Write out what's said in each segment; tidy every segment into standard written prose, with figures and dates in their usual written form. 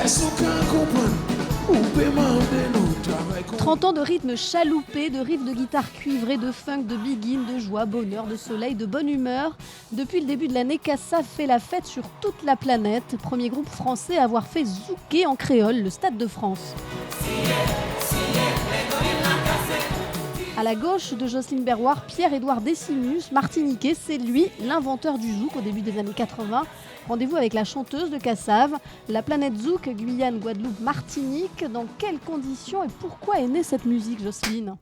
Est-ce qu'on comprend? 30 ans de rythme chaloupé, de riffs de guitare cuivrée, de funk, de begin, de joie, bonheur, de soleil, de bonne humeur. Depuis le début de l'année, Kassav fait la fête sur toute la planète. Premier groupe français à avoir fait zouker en créole le Stade de France. À la gauche de Jocelyne Berroir, Pierre-Édouard Décimus, martiniquais, c'est lui l'inventeur du zouk au début des années 80. Rendez-vous avec la chanteuse de Kassav, la planète zouk, Guyane, Guadeloupe, Martinique. Dans quelles conditions et pourquoi est née cette musique, Jocelyne?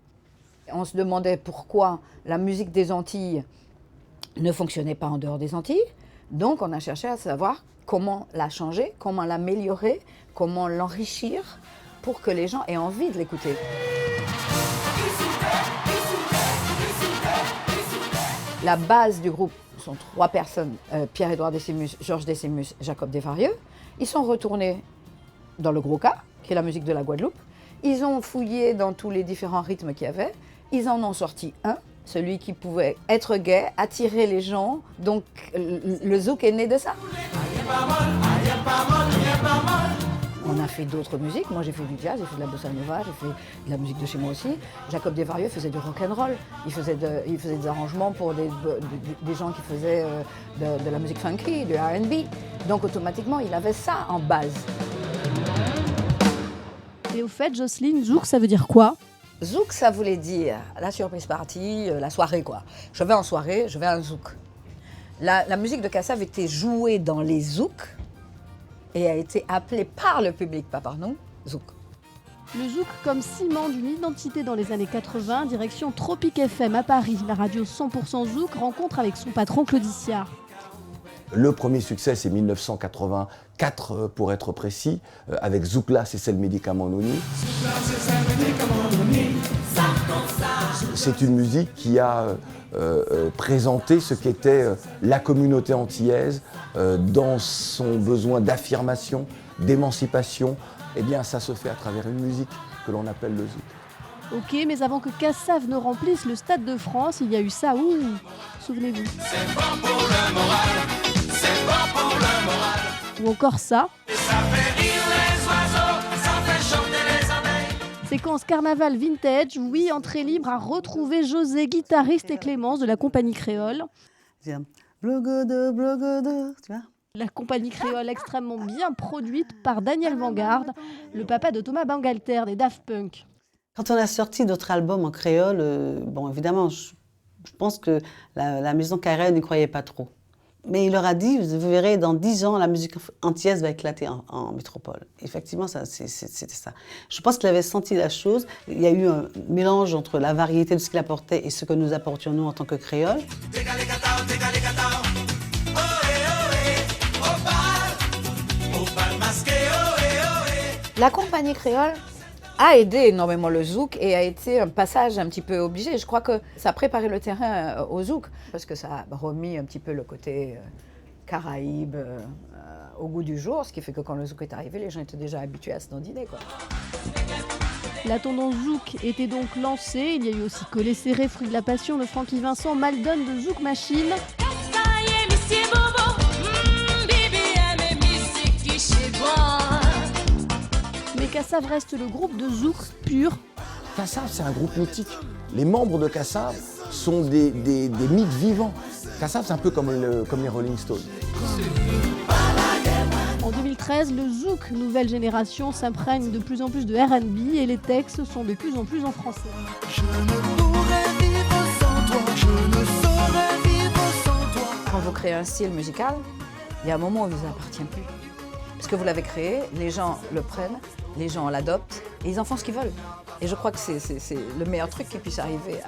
On se demandait pourquoi la musique des Antilles ne fonctionnait pas en dehors des Antilles. Donc on a cherché à savoir comment la changer, comment l'améliorer, comment l'enrichir pour que les gens aient envie de l'écouter. La base du groupe sont 3 personnes, Pierre-Édouard Décimus, Georges Décimus, Jacob Desvarieux. Ils sont retournés dans le gros cas, qui est la musique de la Guadeloupe. Ils ont fouillé dans tous les différents rythmes qu'il y avait. Ils en ont sorti un, celui qui pouvait être gai, attirer les gens. Donc le zouk est né de ça. On a fait d'autres musiques. Moi, j'ai fait du jazz, j'ai fait de la bossa nova, j'ai fait de la musique de chez moi aussi. Jacob Desvarieux faisait du rock'n'roll. Il faisait des arrangements pour des gens qui faisaient de la musique funky, du R&B. Donc, automatiquement, il avait ça en base. Et au fait, Jocelyne, zouk, ça veut dire quoi? Zouk, ça voulait dire la surprise party, la soirée, quoi. Je vais en soirée, je vais à un zouk. La musique de Kassav était jouée dans les zouks et a été appelé par le public, pas par nous, zouk. Le zouk comme ciment d'une identité dans les années 80, direction Tropic FM à Paris. La radio 100% zouk rencontre avec son patron Claudiciard. Le premier succès, c'est 1984 pour être précis, avec Zoukla, c'est le médicament Nouni. C'est une musique qui a présenté ce qu'était la communauté antillaise dans son besoin d'affirmation, d'émancipation. Eh bien, ça se fait à travers une musique que l'on appelle le zouk. Ok, mais avant que Kassav ne remplisse le Stade de France, il y a eu ça, souvenez-vous. C'est bon pour le moral, c'est bon pour le moral. Ou encore ça. Et ça fait rire les oiseaux, ça fait chanter les abeilles. Séquence carnaval vintage, oui, entrée libre à retrouver José, guitariste, et Clémence de la compagnie créole. Blogodo, blogodo, tu vois. La compagnie créole extrêmement bien produite par Daniel Vanguard, le papa de Thomas Bangalter des Daft Punk. Quand on a sorti d'autres albums en créole, bon, évidemment, je pense que la maison Carrel n'y croyait pas trop. Mais il leur a dit, vous verrez, dans 10 ans, la musique antillaise va éclater en métropole. Effectivement, c'était ça. Je pense qu'il avait senti la chose. Il y a eu un mélange entre la variété de ce qu'il apportait et ce que nous apportions nous en tant que créoles. La compagnie créole a aidé énormément le zouk et a été un passage un petit peu obligé. Je crois que ça a préparé le terrain au zouk parce que ça a remis un petit peu le côté caraïbe au goût du jour, ce qui fait que quand le zouk est arrivé, les gens étaient déjà habitués à se dandiner, quoi. La tendance zouk était donc lancée. Il y a eu aussi Collet Serré, Fruit de la Passion de Francky Vincent, Maldon de Zouk Machine. Mais Kassav reste le groupe de zouk pur. Kassav, c'est un groupe mythique. Les membres de Kassav sont des mythes vivants. Kassav, c'est un peu comme les Rolling Stones. En 2013, le zouk nouvelle génération s'imprègne de plus en plus de R&B et les textes sont de plus en plus en français. Je ne pourrais vivre sans toi, je ne saurais vivre sans toi. Quand vous créez un style musical, il y a un moment où il ne vous appartient plus. Parce que vous l'avez créé, les gens le prennent, les gens l'adoptent et ils en font ce qu'ils veulent. Et je crois que c'est le meilleur truc qui puisse arriver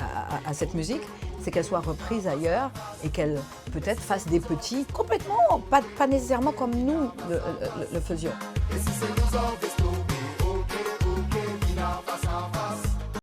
à cette musique, c'est qu'elle soit reprise ailleurs et qu'elle peut-être fasse des petits complètement, pas nécessairement comme nous le faisions. Et si c'est nous en